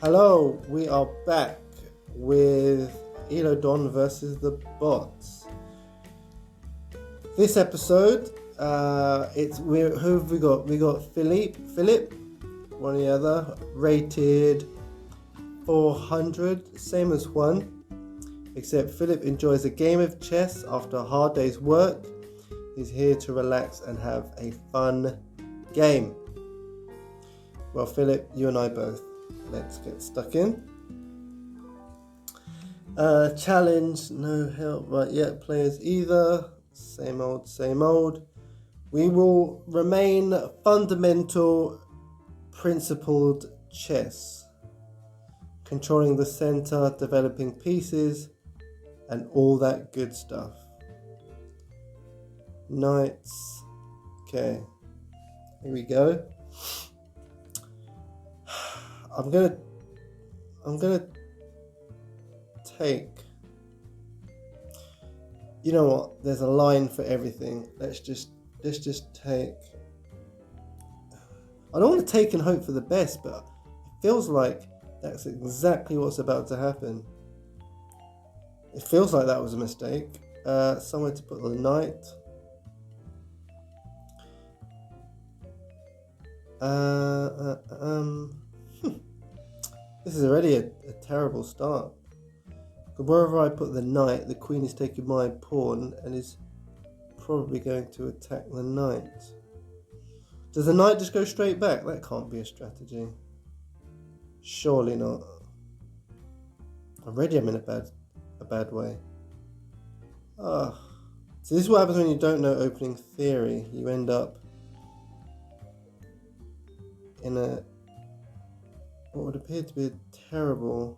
Hello, we are back with Elo Don versus the bots. This episode, who have we got? We got Filip, one or the other, rated 400, same as Juan, except Filip enjoys a game of chess after a hard day's work. He's here to relax and have a fun game. Well, Filip, you and I both. Let's get stuck in. Challenge, no help right yet. Players either. Same old, same old. We will remain fundamental, principled chess. Controlling the center, developing pieces, and all that good stuff. Knights. Okay. Here we go. I'm gonna take. You know what? There's a line for everything. Let's just take. I don't want to take and hope for the best, but it feels like that's exactly what's about to happen. It feels like that was a mistake. Somewhere to put the knight. This is already a terrible start. Because wherever I put the knight, the queen is taking my pawn and is probably going to attack the knight. Does the knight just go straight back? That can't be a strategy. Surely not. Already I'm in a bad way. So this is what happens when you don't know opening theory. You end up in what would appear to be a terrible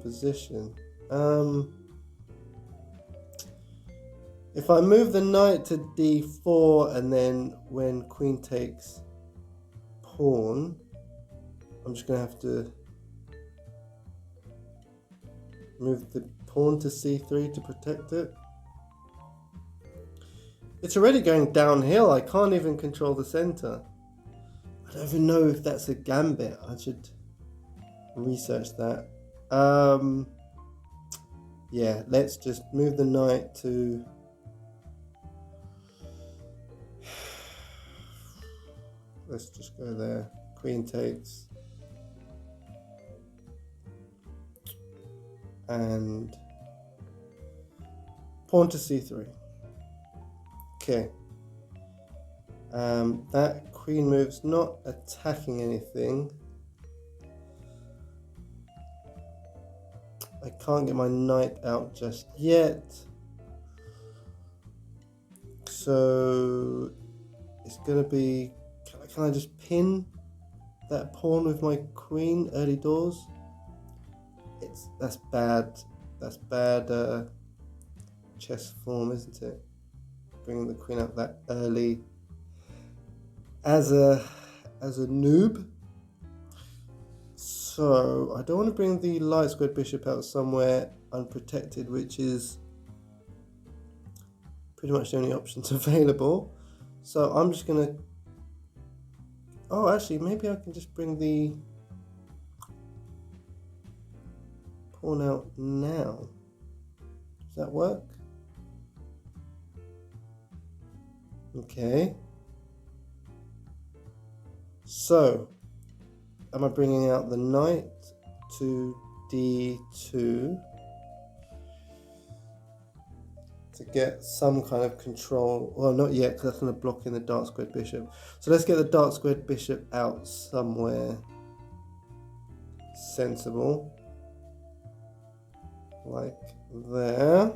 position. If I move the knight to d4 and then when queen takes pawn, I'm just going to have to move the pawn to c3 to protect it. It's already going downhill. I can't even control the center. I don't even know if that's a gambit. I should research that. Yeah, let's just move the knight to... Let's just go there. Queen takes. And pawn to c3. Okay. That queen move's not attacking anything. I can't get my knight out just yet. So it's gonna be, can I just pin that pawn with my queen early doors? That's bad. That's bad chess form, isn't it? Bringing the queen out that early as a noob. So I don't want to bring the light squared bishop out somewhere unprotected, which is pretty much the only options available. So I'm just gonna, actually maybe I can just bring the pawn out now. Does that work? Okay. So, am I bringing out the knight to d2 to get some kind of control? Well, not yet, because that's going to block in the dark squared bishop. So let's get the dark squared bishop out somewhere sensible. Like there.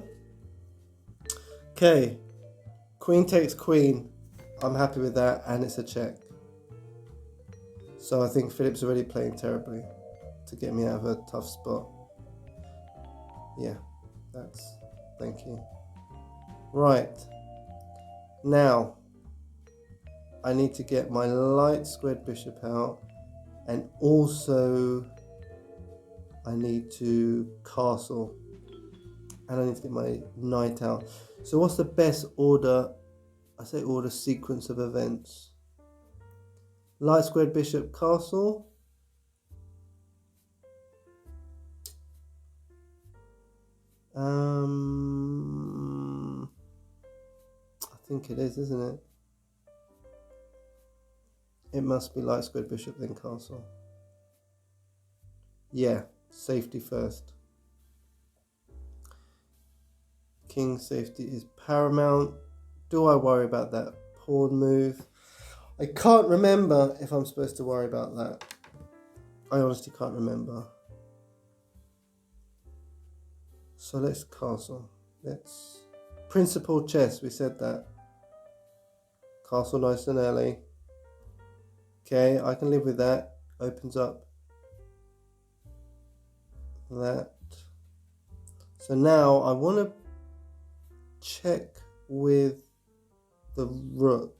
Okay. Queen takes queen. I'm happy with that, and it's a check. So I think Filip's already playing terribly to get me out of a tough spot. Yeah, thank you. Right. Now, I need to get my light squared bishop out, and also I need to castle, and I need to get my knight out. So what's the best order? I say order, sequence of events. Light squared bishop castle, think it is, isn't it? It must be light squared bishop, then castle. Yeah, safety first. King safety is paramount. Do I worry about that pawn move? I can't remember if I'm supposed to worry about that. I honestly can't remember. So let's castle. Let's principal chess. We said that. Castle nice and early. Okay, I can live with that. Opens up that. So now I want to check with the rook.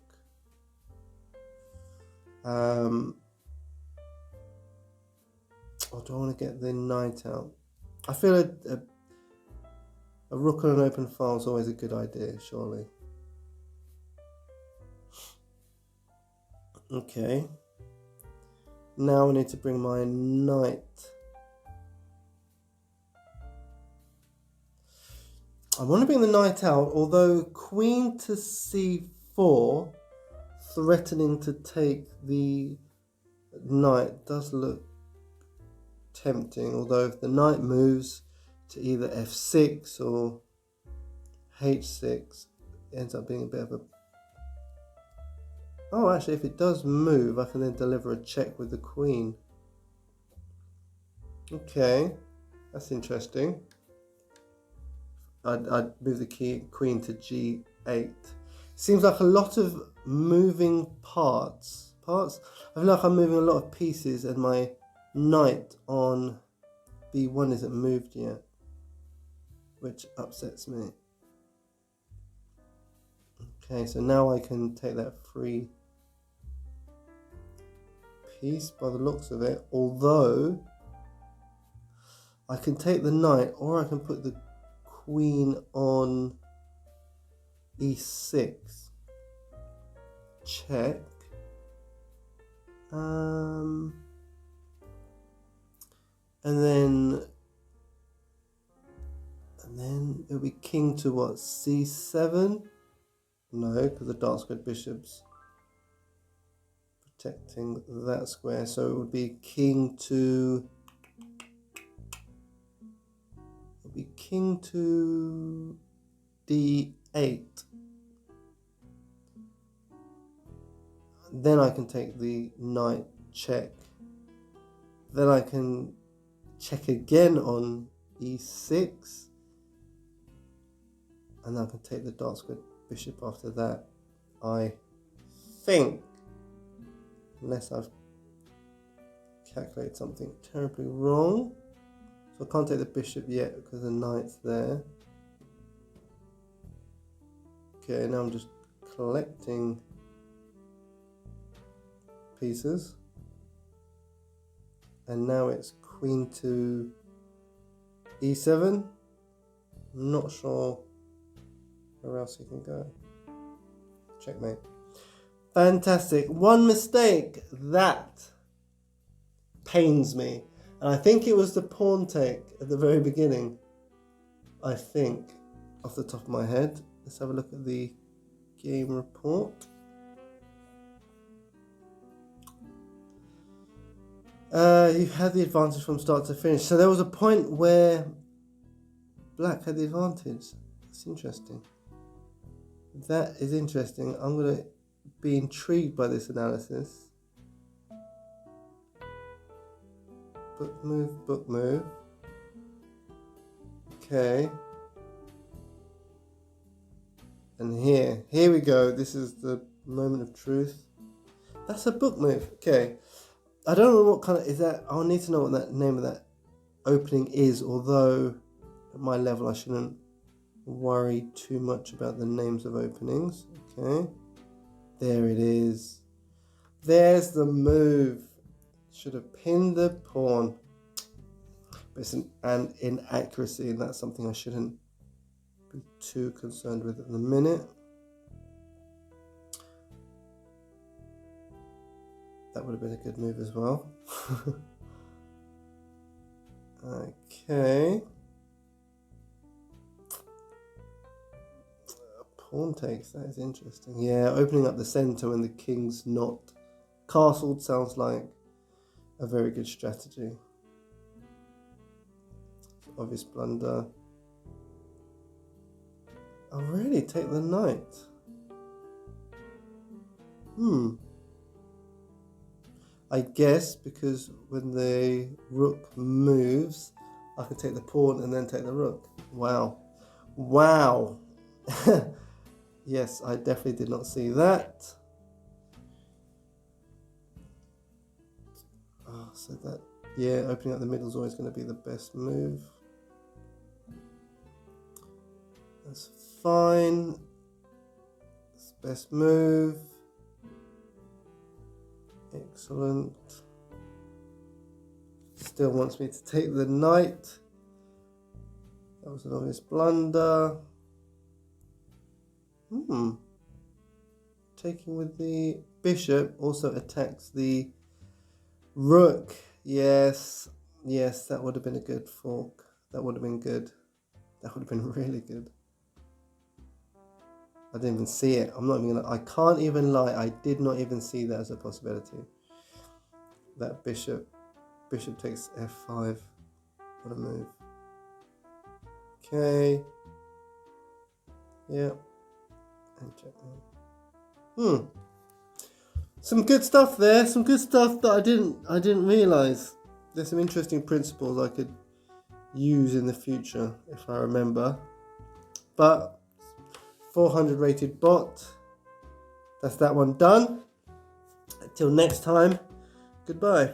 Or do I want to get the knight out? I feel a rook on an open file is always a good idea, surely. Okay. Now I need to bring my knight. I want to bring the knight out, although queen to c4, threatening to take the knight, does look tempting. Although if the knight moves to either f6 or h6, it ends up being a bit of a... Oh, actually, if it does move, I can then deliver a check with the queen. Okay, that's interesting. I'd move the queen to g8. Seems like a lot of moving parts. I feel like I'm moving a lot of pieces, and my knight on b1 isn't moved yet, which upsets me. Okay, so now I can take that free piece by the looks of it, although I can take the knight, or I can put the queen on e6. Check. And then it'll be king to what, c7? No, because the dark squared bishop's protecting that square. So it would be king to... king to d8. Then I can take the knight check. Then I can check again on e6. And I can take the dark squared bishop after that, I think. Unless I've calculated something terribly wrong. So I can't take the bishop yet because the knight's there. Okay, now I'm just collecting pieces. And now it's queen to e7. I'm not sure where else you can go. Checkmate. Fantastic. One mistake. That pains me. And I think it was the pawn take at the very beginning. I think, off the top of my head. Let's have a look at the game report. You had the advantage from start to finish. So there was a point where black had the advantage. That's interesting. That is interesting. I'm going to be intrigued by this analysis. Book move, book move. Okay. And here we go. This is the moment of truth. That's a book move. Okay. I don't know what kind of, is that, I'll need to know what that name of that opening is, although at my level I shouldn't worry too much about the names of openings. Okay. There it is. There's the move. Should have pinned the pawn. But it's an inaccuracy, and that's something I shouldn't be too concerned with at the minute. That would have been a good move as well. Okay. Pawn takes, that is interesting. Yeah, opening up the centre when the king's not castled sounds like a very good strategy. Obvious blunder. Oh really? Take the knight? I guess because when the rook moves, I can take the pawn and then take the rook. Wow. Wow. Yes, I definitely did not see that. Oh, so that, yeah, opening up the middle is always going to be the best move. That's fine. That's the best move. Excellent. Still wants me to take the knight. That was an obvious blunder. Taking with the bishop also attacks the rook. Yes, that would have been a good fork. That would have been good. That would have been really good. I didn't even see it. I'm not even gonna, I can't even lie. I did not even see that as a possibility. That bishop takes f5. What a move. Okay. Yeah. And checkmate. Some good stuff there. Some good stuff that I didn't realise. There's some interesting principles I could use in the future if I remember. But 400 rated bot. That's that one done. Until next time. Goodbye.